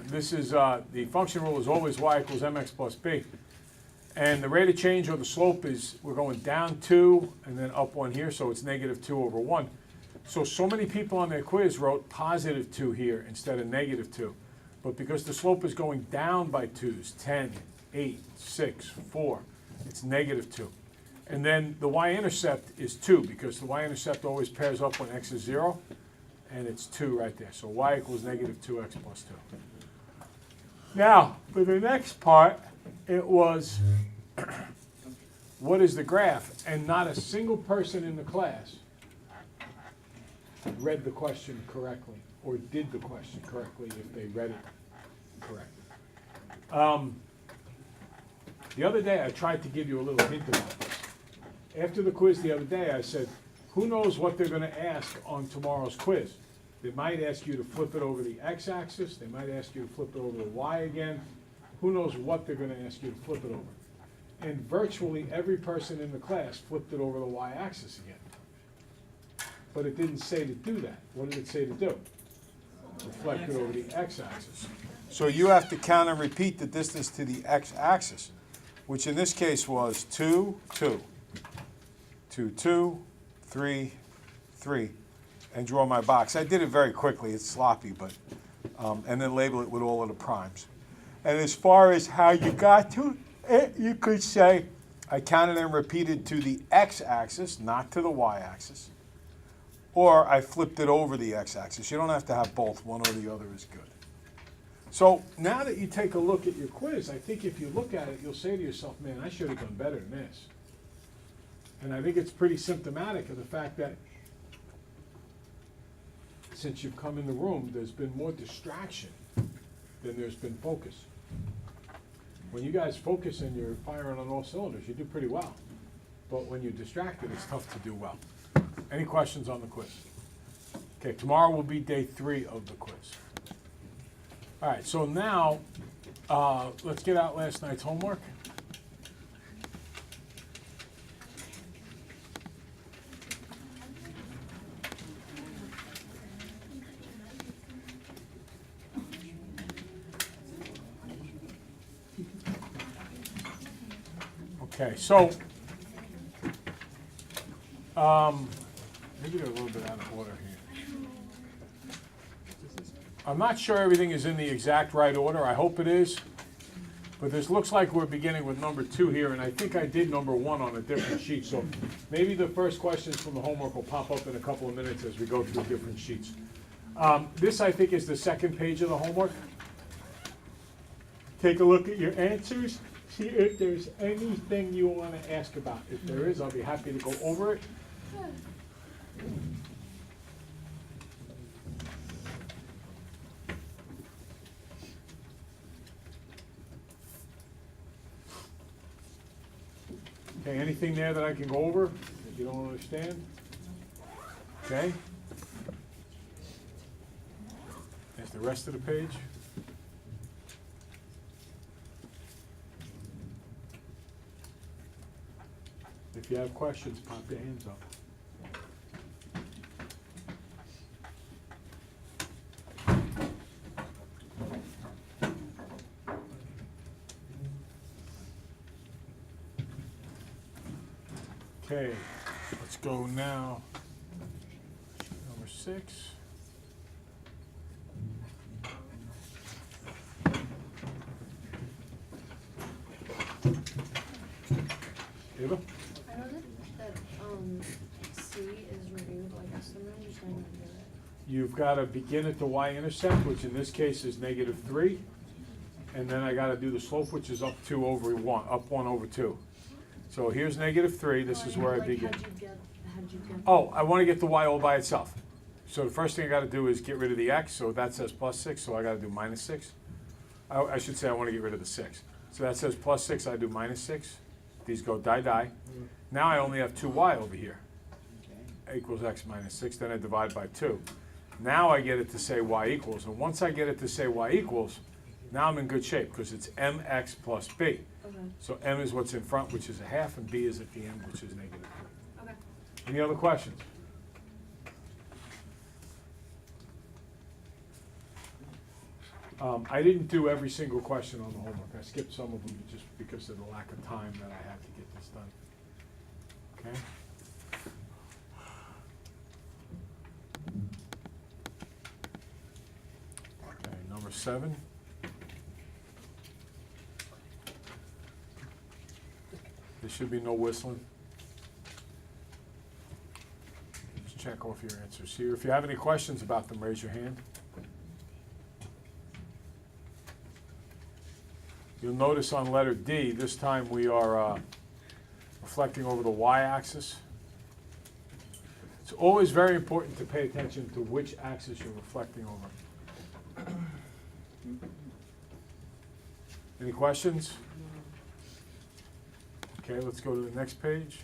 This is, the function rule is always y equals mx plus b. And the rate of change or the slope is, we're going down 2 and then up 1 here, so it's negative 2 over 1. So many people on their quiz wrote positive 2 here instead of negative 2. But because the slope is going down by 2's, 10, 8, 6, 4, it's negative 2. And then the y-intercept is 2, because the y-intercept always pairs up when x is 0, and it's 2 right there. So y equals negative 2x plus 2. Now, for the next part, it was, what is the graph? And not a single person in the class read the question correctly, or did the question correctly if they read it correctly. The other day, I tried to give you a little hint about this. After the quiz the other day, I said, who knows what they're going to ask on tomorrow's quiz? They might ask you to flip it over the x-axis. They might ask you to flip it over the y again. Who knows what they're going to ask you to flip it over? And virtually every person in the class flipped it over the y-axis again. But it didn't say to do that. What did it say to do? Reflect it over the x-axis. So you have to count and repeat the distance to the x-axis, which in this case was 2, 2, 2, 2, 3, 3, and draw my box. I did it very quickly. It's sloppy, but and then label it with all of the primes. And as far as how you got to it, you could say, I counted and repeated to the x-axis, not to the y-axis. Or I flipped it over the x-axis. You don't have to have both. One or the other is good. So now that you take a look at your quiz, I think if you look at it, you'll say to yourself, man, I should have done better than this. And I think it's pretty symptomatic of the fact that since you've come in the room, there's been more distraction than there's been focus. When you guys focus and you're firing on all cylinders, you do pretty well. But when you're distracted, it's tough to do well. Any questions on the quiz? Okay, tomorrow will be day 3 of the quiz. All right, so now let's get out last night's homework. Okay, so maybe they're a little bit out of order here. I'm not sure everything is in the exact right order. I hope it is. But this looks like we're beginning with number 2 here, and I think I did number 1 on a different sheet. So maybe the first questions from the homework will pop up in a couple of minutes as we go through different sheets. This, I think, is the second page of the homework. Take a look at your answers. See if there's anything you want to ask about. If there is, I'll be happy to go over it. Okay, anything there that I can go over that you don't understand? Okay. That's the rest of the page. If you have questions, pop your hands up. Okay, let's go now. Number 6. Ava? I know that C is reviewed like estimate, I'm just trying to do it. You've got to begin at the y-intercept, which in this case is negative 3. And then I got to do the slope, which is up 2 over 1, up 1 over 2. So here's negative 3. This is where I begin. How'd you get? Oh, I want to get the y all by itself. So the first thing I got to do is get rid of the x. So that says plus 6, so I got to do minus 6. I should say I want to get rid of the 6. So that says plus 6, I do minus 6. These go die. Now I only have 2y over here. Equals x minus 6. Then I divide by 2. Now I get it to say y equals. And once I get it to say y equals, now I'm in good shape because it's mx plus b. Okay. So m is what's in front, which is a half, and b is at the end, which is negative 3. Okay. Any other questions? I didn't do every single question on the homework. I skipped some of them just because of the lack of time that I had to get this done. Okay? Okay, number 7. There should be no whistling. Just check off your answers here. If you have any questions about them, raise your hand. You'll notice on letter D, this time we are reflecting over the y-axis. It's always very important to pay attention to which axis you're reflecting over. Any questions? Okay, let's go to the next page.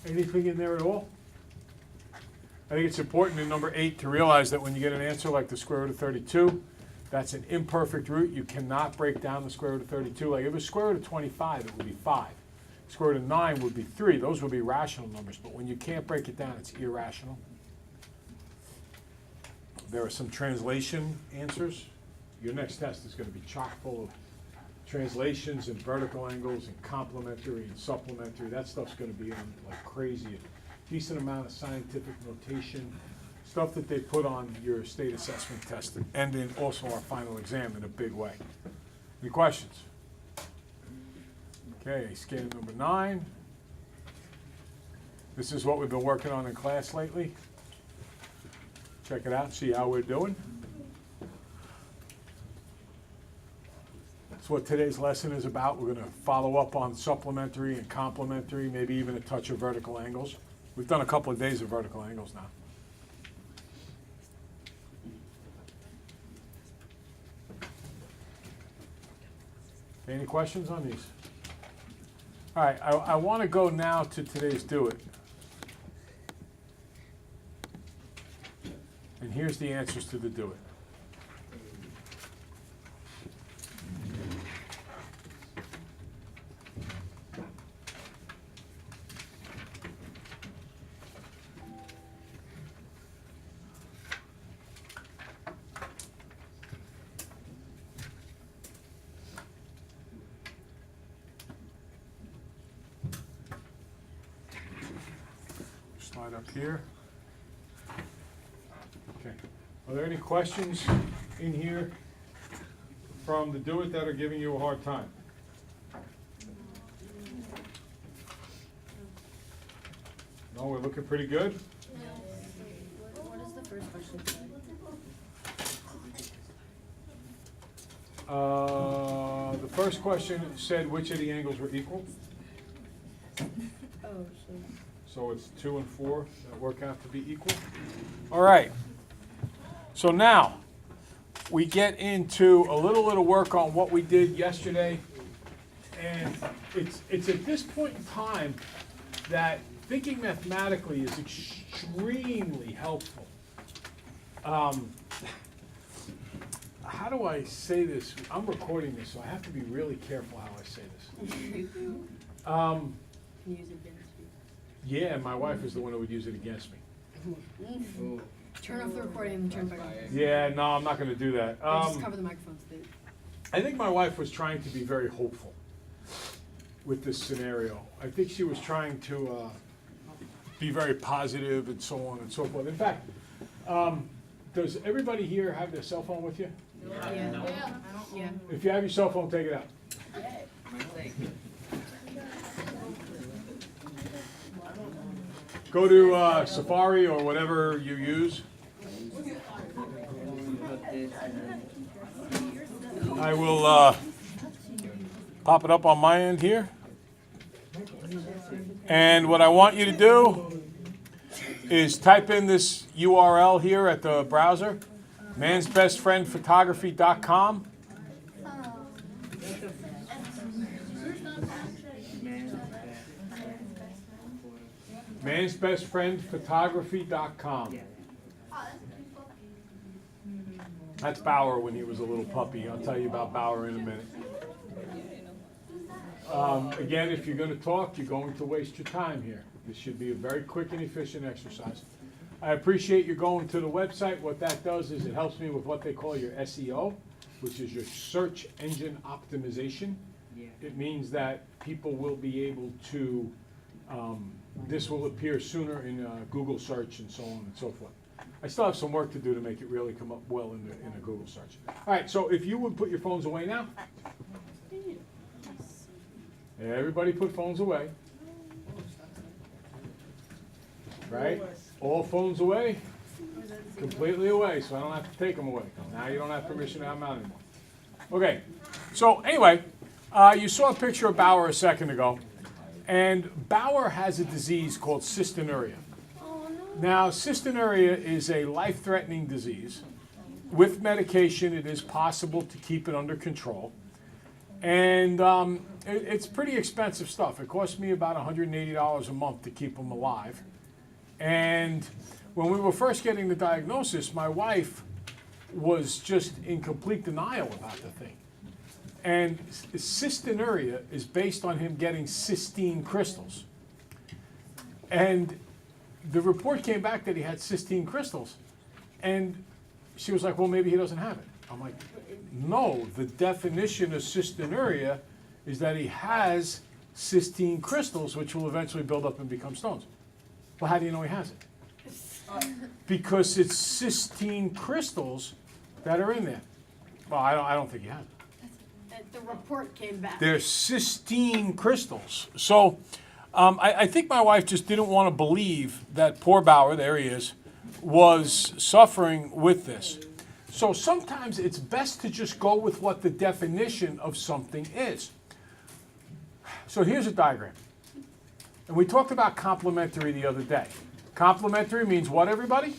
Anything in there at all? I think it's important in number 8 to realize that when you get an answer like the square root of 32, that's an imperfect root. You cannot break down the square root of 32. Like if it was square root of 25, it would be 5. Square root of 9 would be 3. Those would be rational numbers. But when you can't break it down, it's irrational. There are some translation answers. Your next test is going to be chock full of translations and vertical angles and complementary and supplementary. That stuff's going to be on like crazy. A decent amount of scientific notation, stuff that they put on your state assessment test and in also our final exam in a big way. Any questions? Okay, scan number 9. This is what we've been working on in class lately. Check it out, see how we're doing. That's what today's lesson is about. We're going to follow up on supplementary and complementary, maybe even a touch of vertical angles. We've done a couple of days of vertical angles now. Any questions on these? All right, I want to go now to today's Do It. And here's the answers to the Do It. Slide up here. Okay. Are there any questions in here from the Do It that are giving you a hard time? No, we're looking pretty good? What is the first question? The first question said which of the angles were equal. Oh, so. So it's 2 and 4 that work out to be equal. All right. So now we get into a little work on what we did yesterday. And it's at this point in time that thinking mathematically is extremely helpful. How do I say this? I'm recording this, so I have to be really careful how I say this. Use it against you. Yeah, my wife is the one who would use it against me. Turn off the recording and turn it back on. Yeah, no, I'm not going to do that. Just cover the microphones, dude. I think my wife was trying to be very hopeful with this scenario. I think she was trying to be very positive and so on and so forth. In fact, does everybody here have their cell phone with you? Yeah. Yeah. If you have your cell phone, take it out. Go to Safari or whatever you use. I will pop it up on my end here. And what I want you to do is type in this URL here at the browser, mansbestfriendphotography.com. mansbestfriendphotography.com. That's Bauer when he was a little puppy. I'll tell you about Bauer in a minute. Again, if you're gonna talk, you're going to waste your time here. This should be a very quick and efficient exercise. I appreciate you going to the website. What that does is it helps me with what they call your SEO, which is your search engine optimization. It means that people will be able to, this will appear sooner in Google search and so on and so forth. I still have some work to do to make it really come up well in a Google search. All right, so if you would put your phones away now. Everybody put phones away. Right? All phones away, completely away, so I don't have to take them away. Now you don't have permission to have them out anymore. Okay, so anyway, you saw a picture of Bauer a second ago, and Bauer has a disease called cystinuria. Oh, no. Now, cystinuria is a life-threatening disease. With medication, it is possible to keep it under control. And it's pretty expensive stuff. It cost me about $180 a month to keep them alive. And when we were first getting the diagnosis, my wife was just in complete denial about the thing. And cystinuria is based on him getting cystine crystals. And the report came back that he had cystine crystals. And she was like, well, maybe he doesn't have it. I'm like, no, the definition of cystinuria is that he has cystine crystals, which will eventually build up and become stones. Well, how do you know he has it? Because it's cystine crystals that are in there. Well, I don't think he has it. The report came back. They're cystine crystals. So I think my wife just didn't want to believe that poor Bauer, there he is, was suffering with this. So sometimes it's best to just go with what the definition of something is. So here's a diagram. And we talked about complementary the other day. Complementary means what, everybody?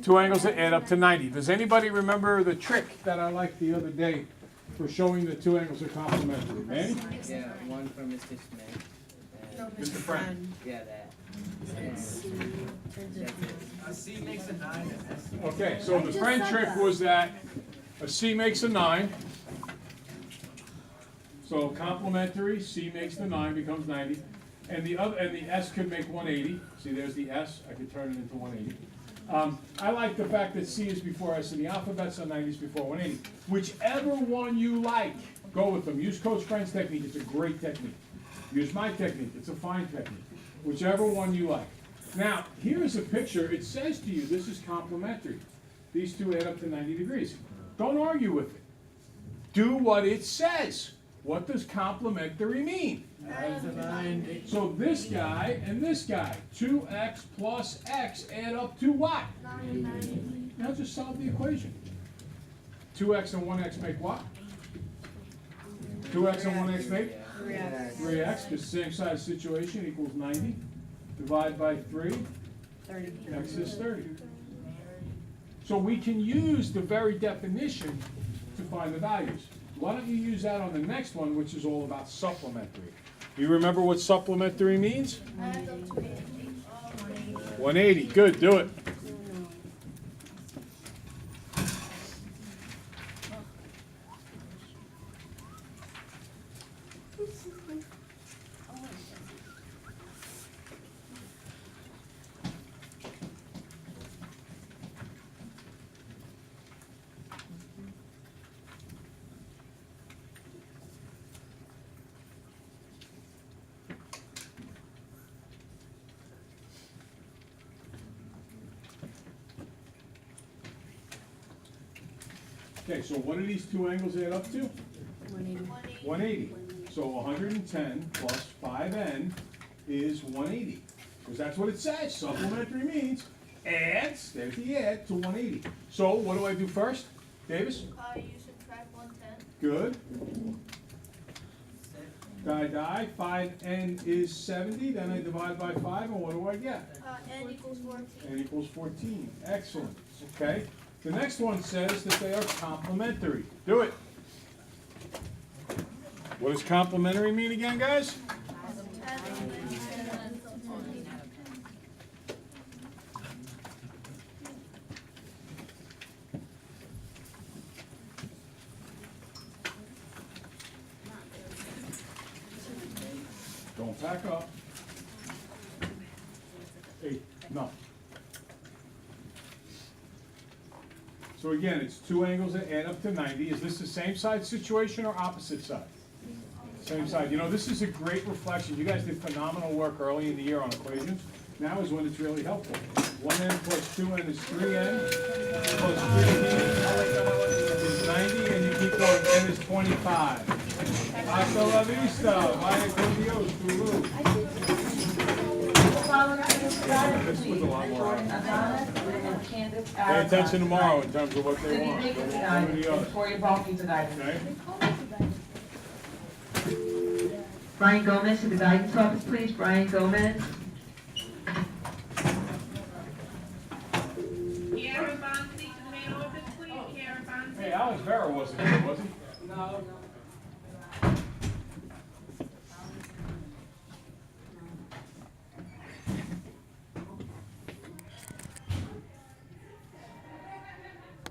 Two angles that add up to 90. Does anybody remember the trick that I liked the other day for showing the two angles are complementary? Manny? Yeah, one from Mr. Smith. Mr. Friend. Yeah, that. A C makes a 9 and S. Okay, so the friend trick was that a C makes a 9. So complementary, C makes the 9, becomes 90. And the S could make 180. See, there's the S. I could turn it into 180. I like the fact that C is before S in the alphabet, so 90 is before 180. Whichever one you like, go with them. Use Coach Friend's technique. It's a great technique. Use my technique. It's a fine technique. Whichever one you like. Now, here's a picture. It says to you, this is complementary. These two add up to 90 degrees. Don't argue with it. Do what it says. What does complementary mean? Adds a 9. So this guy and this guy, 2x plus x add up to what? 9. Now just solve the equation. 2x and 1x make what? 2x and 1x make? 3x, because same size situation equals 90. Divide by 3, 30. x is 30. So we can use the very definition to find the values. Why don't you use that on the next one, which is all about supplementary? You remember what supplementary means? 180. Good, do it. Okay, so what do these two angles add up to? 180. So 110 plus 5n is 180. Because that's what it says. Supplementary means adds, there's the add, to 180. So what do I do first? Davis? You subtract 110. Good. Die. 5n is 70. Then I divide by 5, and what do I get? N equals 14. N equals 14. Excellent. Okay. The next one says that they are complementary. Do it. What does complementary mean again, guys? Don't back up. 8, no. So again, it's 2 angles that add up to 90. Is this the same side situation or opposite side? Same side. You know, this is a great reflection. You guys did phenomenal work early in the year on equations. Now is when it's really helpful. 1n plus 2n is 3n, plus 3n is 90, and you keep going, n is 25. Hasta la vista, vaya con Dios, Tulu. This was a lot more. Pay attention tomorrow in terms of what they want. One or the other. Victoria Balky tonight. Okay? Brian Gomez to the guidance office, please. Brian Gomez.